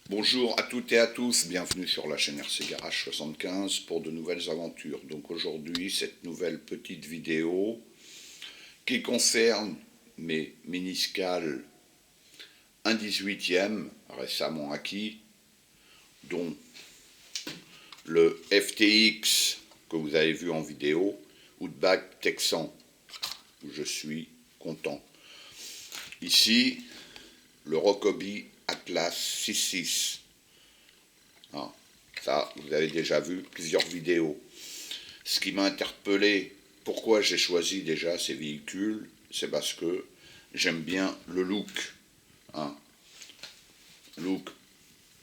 Bonjour à toutes et à tous, bienvenue sur la chaîne RC Garage 75 pour de nouvelles aventures. Donc aujourd'hui, cette nouvelle petite vidéo qui concerne mes Miniscales 1/18e récemment acquis, dont le FTX que vous avez vu en vidéo, Outback Texan, où je suis content. Ici, le Rockaby Atlas 6.6. Ah, ça, vous avez déjà vu plusieurs vidéos. Ce qui m'a interpellé, pourquoi j'ai choisi déjà ces véhicules, c'est parce que j'aime bien le look. Hein. Look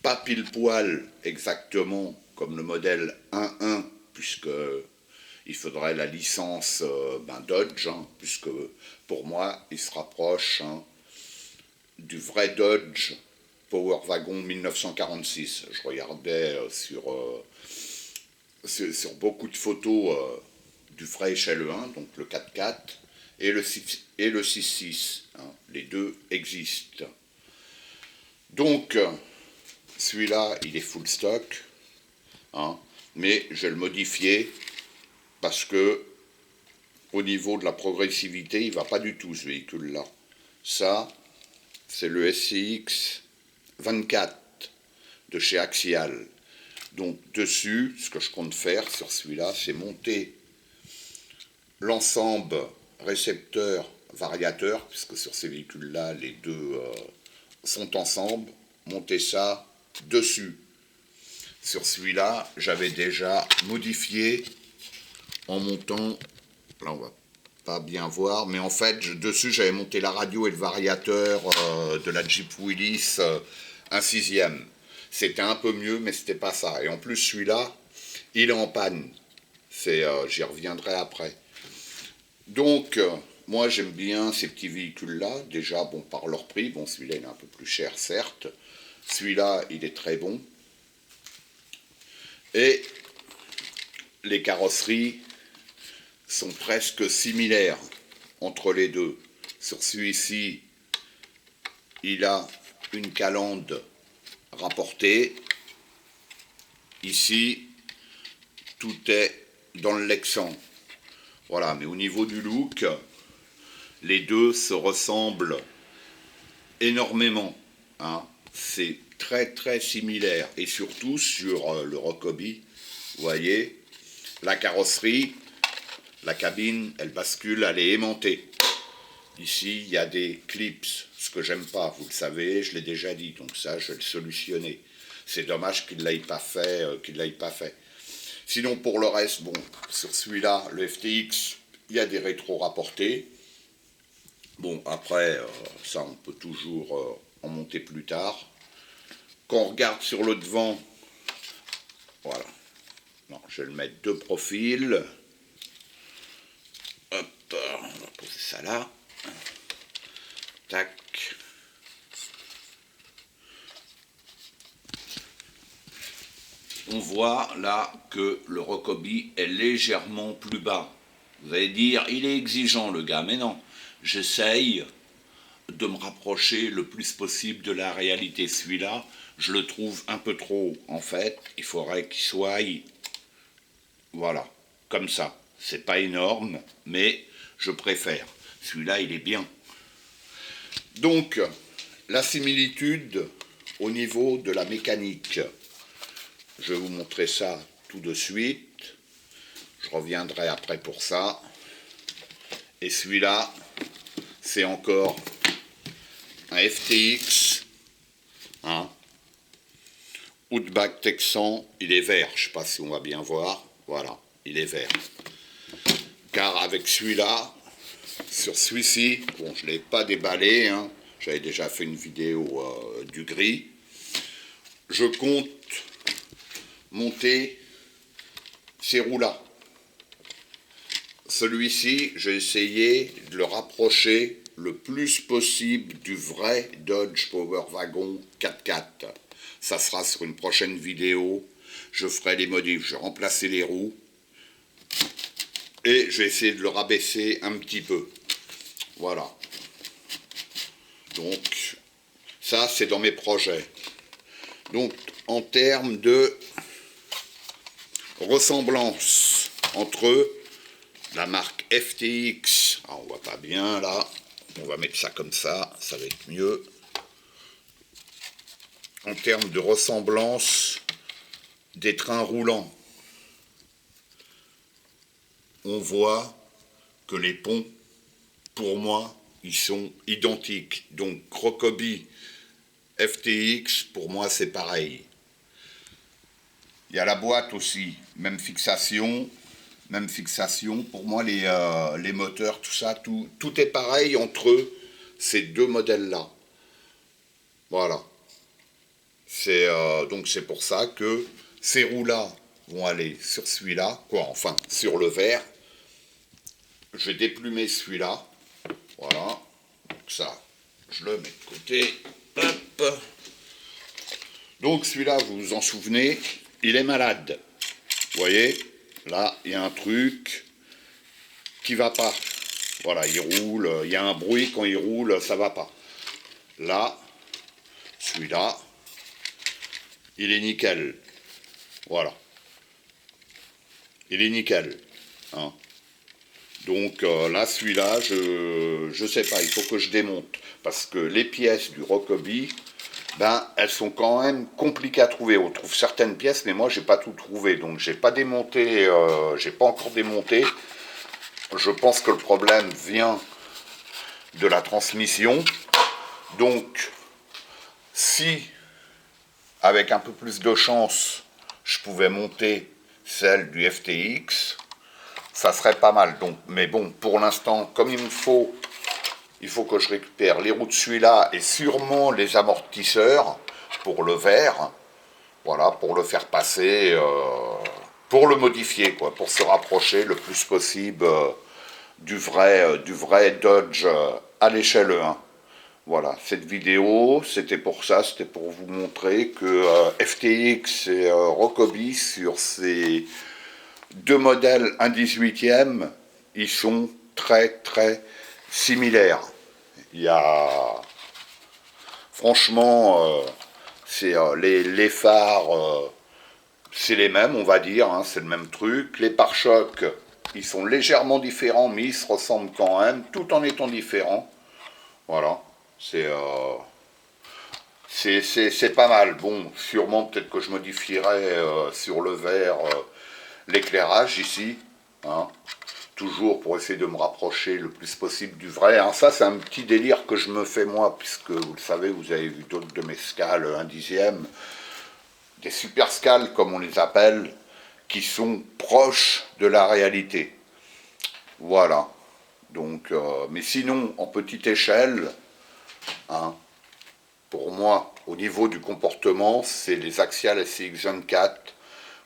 pas pile poil exactement comme le modèle 1.1, puisque il faudrait la licence Dodge, puisque pour moi, il se rapproche du vrai Dodge Power Wagon 1946. Je regardais sur beaucoup de photos du vrai échelle 1, donc le 4x4, et le 6.6. Les deux existent. Donc, celui-là, il est full stock, mais je vais le modifier parce que au niveau de la progressivité, il ne va pas du tout ce véhicule-là. Ça, c'est le SCX 24 de chez Axial. Donc dessus, ce que je compte faire sur celui-là, c'est monter l'ensemble récepteur-variateur, puisque sur ces véhicules-là, les deux sont ensemble, monter ça dessus. Sur celui-là, j'avais déjà modifié en montant, là on va pas bien voir, mais en fait, dessus, j'avais monté la radio et le variateur de la Jeep Willys 1/6e. C'était un peu mieux, mais c'était pas ça. Et en plus, celui-là, il est en panne. J'y reviendrai après. Donc, moi, j'aime bien ces petits véhicules-là. Déjà, bon, par leur prix. Bon, celui-là, il est un peu plus cher, certes. Celui-là, il est très bon. Et les carrosseries sont presque similaires entre les deux. Sur celui-ci, il a une calandre rapportée. Ici, tout est dans le Lexan. Voilà, mais au niveau du look, les deux se ressemblent énormément. C'est très très similaire. Et surtout sur le Rockaby, vous voyez, la carrosserie, la cabine, elle bascule, elle est aimantée. Ici, il y a des clips, ce que j'aime pas, vous le savez, je l'ai déjà dit, donc ça, je vais le solutionner. C'est dommage qu'il ne l'ait pas fait, Sinon, pour le reste, bon, sur celui-là, le FTX, il y a des rétros rapportés. Bon, après, ça, on peut toujours en monter plus tard. Quand on regarde sur le devant, voilà. Non, je vais le mettre de profil. Hop, on va poser ça là. Tac. On voit là que le Rockaby est légèrement plus bas. Vous allez dire, il est exigeant le gars, mais non. J'essaye de me rapprocher le plus possible de la réalité. Celui-là, je le trouve un peu trop haut. En fait, il faudrait qu'il soit, voilà, comme ça. C'est pas énorme, mais je préfère. Celui-là, il est bien. Donc, la similitude au niveau de la mécanique. Je vais vous montrer ça tout de suite. Je reviendrai après pour ça. Et celui-là, c'est encore un FTX. Outback Texan, il est vert. Je ne sais pas si on va bien voir. Voilà, il est vert. Car avec celui-là, sur celui-ci, bon, je ne l'ai pas déballé. J'avais déjà fait une vidéo du gris. Je compte monter ces roues-là. Celui-ci, j'ai essayé de le rapprocher le plus possible du vrai Dodge Power Wagon 4x4. Ça sera sur une prochaine vidéo. Je ferai les modifs, je vais remplacer les roues et je vais essayer de le rabaisser un petit peu. Voilà. Donc, ça, c'est dans mes projets. Donc, en termes de ressemblance entre la marque FTX, on voit pas bien là, on va mettre ça comme ça va être mieux. En termes de ressemblance des trains roulants, on voit que les ponts, pour moi, ils sont identiques. Donc Rokeby, FTX, pour moi, c'est pareil. Il y a la boîte aussi, même fixation. Pour moi, les moteurs, tout ça, tout est pareil entre ces deux modèles-là. Voilà. Donc c'est pour ça que ces roues-là vont aller sur celui-là, enfin, sur le vert. Je vais déplumer celui-là. Voilà. Donc ça, je le mets de côté. Hop. Donc celui-là, vous vous en souvenez, il est malade. Vous voyez, là, il y a un truc qui va pas. Voilà, il roule, il y a un bruit quand il roule, ça va pas. Là, celui-là, il est nickel. Voilà. Il est nickel. Hein. Donc là, celui-là, je sais pas, il faut que je démonte. Parce que les pièces du Rokeby, ben, elles sont quand même compliquées à trouver. On trouve certaines pièces, mais moi, j'ai pas tout trouvé. Donc, j'ai pas démonté, j'ai pas encore démonté. Je pense que le problème vient de la transmission. Donc, si, avec un peu plus de chance, je pouvais monter celle du FTX, ça serait pas mal. Donc, mais bon, pour l'instant, comme il faut que je récupère les roues de celui-là et sûrement les amortisseurs pour le vert, voilà, pour le faire passer, pour le modifier, quoi, pour se rapprocher le plus possible du vrai Dodge à l'échelle 1. Voilà, cette vidéo, c'était pour ça, c'était pour vous montrer que FTX et Rokeby, sur ces deux modèles 1/18e, ils sont très similaires. Il y a, franchement, c'est les phares, c'est les mêmes, on va dire, hein, c'est le même truc. Les pare-chocs, ils sont légèrement différents, mais ils se ressemblent quand même, tout en étant différents. Voilà, c'est pas mal. Bon, sûrement peut-être que je modifierai sur le vert l'éclairage ici, hein, toujours pour essayer de me rapprocher le plus possible du vrai. Alors ça, c'est un petit délire que je me fais moi, puisque vous le savez, vous avez vu d'autres de mes scales 1/10e, des super scales comme on les appelle, qui sont proches de la réalité. Voilà. Donc, mais sinon, en petite échelle, hein, pour moi, au niveau du comportement, c'est les Axial SCX24.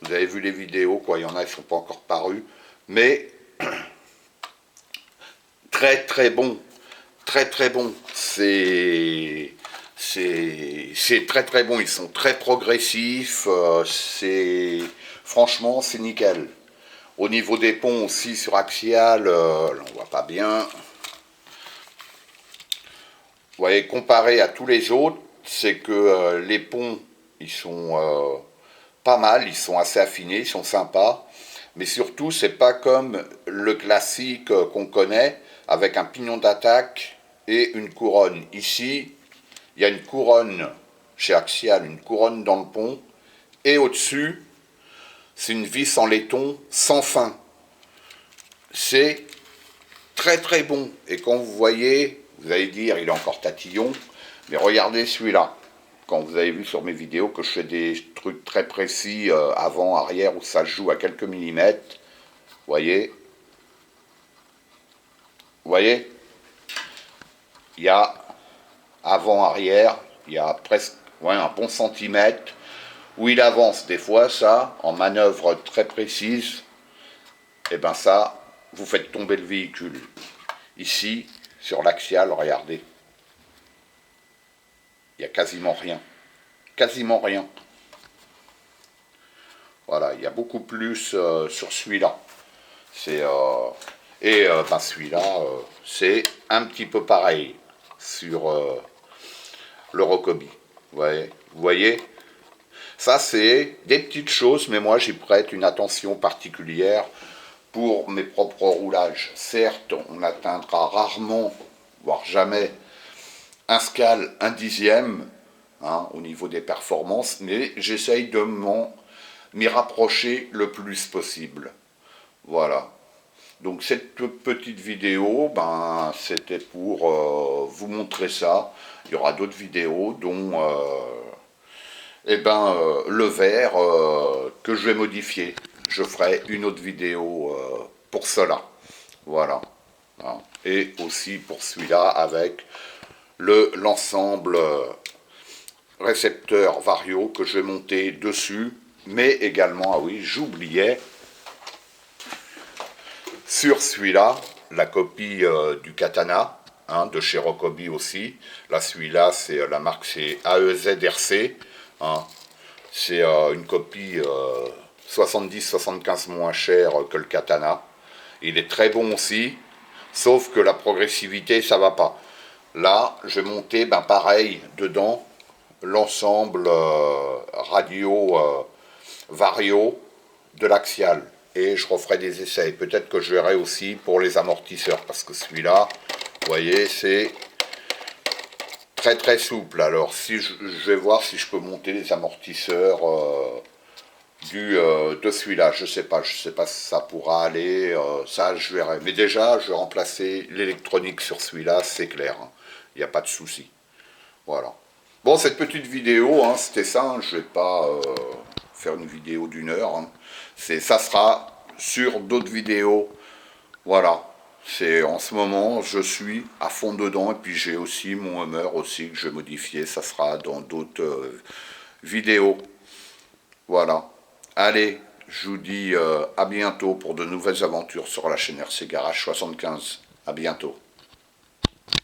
Vous avez vu les vidéos, quoi. Il y en a, ils ne sont pas encore parus. Mais très bon. Très bon. C'est très bon. Ils sont très progressifs. Franchement, c'est nickel. Au niveau des ponts aussi sur Axial, là, on voit pas bien. Vous voyez, comparé à tous les autres, c'est que les ponts, ils sont pas mal, ils sont assez affinés, ils sont sympas. Mais surtout, c'est pas comme le classique qu'on connaît, avec un pignon d'attaque et une couronne. Ici, il y a une couronne chez Axial, une couronne dans le pont, et au-dessus, c'est une vis en laiton sans fin. C'est très bon. Et quand vous voyez, vous allez dire, il est encore tatillon, mais regardez celui-là. Quand vous avez vu sur mes vidéos que je fais des trucs très précis, avant, arrière, où ça se joue à quelques millimètres, voyez, il y a avant, arrière, il y a presque un bon centimètre, où il avance. Des fois, ça, en manœuvre très précise, et ben ça, vous faites tomber le véhicule. Ici, sur l'axial, regardez, il n'y a quasiment rien. Quasiment rien. Voilà, il y a beaucoup plus sur celui-là. Ben celui-là, c'est un petit peu pareil sur le Rokeby. Vous voyez, Ça, c'est des petites choses, mais moi, j'y prête une attention particulière pour mes propres roulages. Certes, on atteindra rarement, voire jamais, un scale, un dixième, hein, au niveau des performances, mais j'essaye de m'y rapprocher le plus possible. Voilà. Donc cette petite vidéo, ben, c'était pour vous montrer ça. Il y aura d'autres vidéos, dont le verre que je vais modifier. Je ferai une autre vidéo pour cela. Voilà. Hein. Et aussi pour celui-là avec l'ensemble récepteur Vario que je vais monter dessus. Mais également, ah oui, j'oubliais, sur celui-là, la copie du Katana, hein, de chez Rokkobi aussi. Là, celui-là, c'est la marque, c'est AEZRC. Hein. C'est une copie 70-75 moins chère que le Katana. Il est très bon aussi, sauf que la progressivité, ça va pas. Là, je vais monter, ben, pareil, dedans, l'ensemble radio Vario de l'Axial. Et je referai des essais. Peut-être que je verrai aussi pour les amortisseurs, parce que celui-là, vous voyez, c'est très très souple. Alors, si je vais voir si je peux monter les amortisseurs de celui-là. Je sais pas si ça pourra aller. Ça, je verrai. Mais déjà, je vais remplacer l'électronique sur celui-là, c'est clair. Hein. Il n'y a pas de souci. Voilà. Bon, cette petite vidéo, hein, c'était ça. Hein, je ne vais pas faire une vidéo d'1 heure. Hein. Ça sera sur d'autres vidéos. Voilà. C'est en ce moment, je suis à fond dedans. Et puis j'ai aussi mon Hummer aussi que je vais modifier. Ça sera dans d'autres vidéos. Voilà. Allez, je vous dis à bientôt pour de nouvelles aventures sur la chaîne RC Garage 75. À bientôt.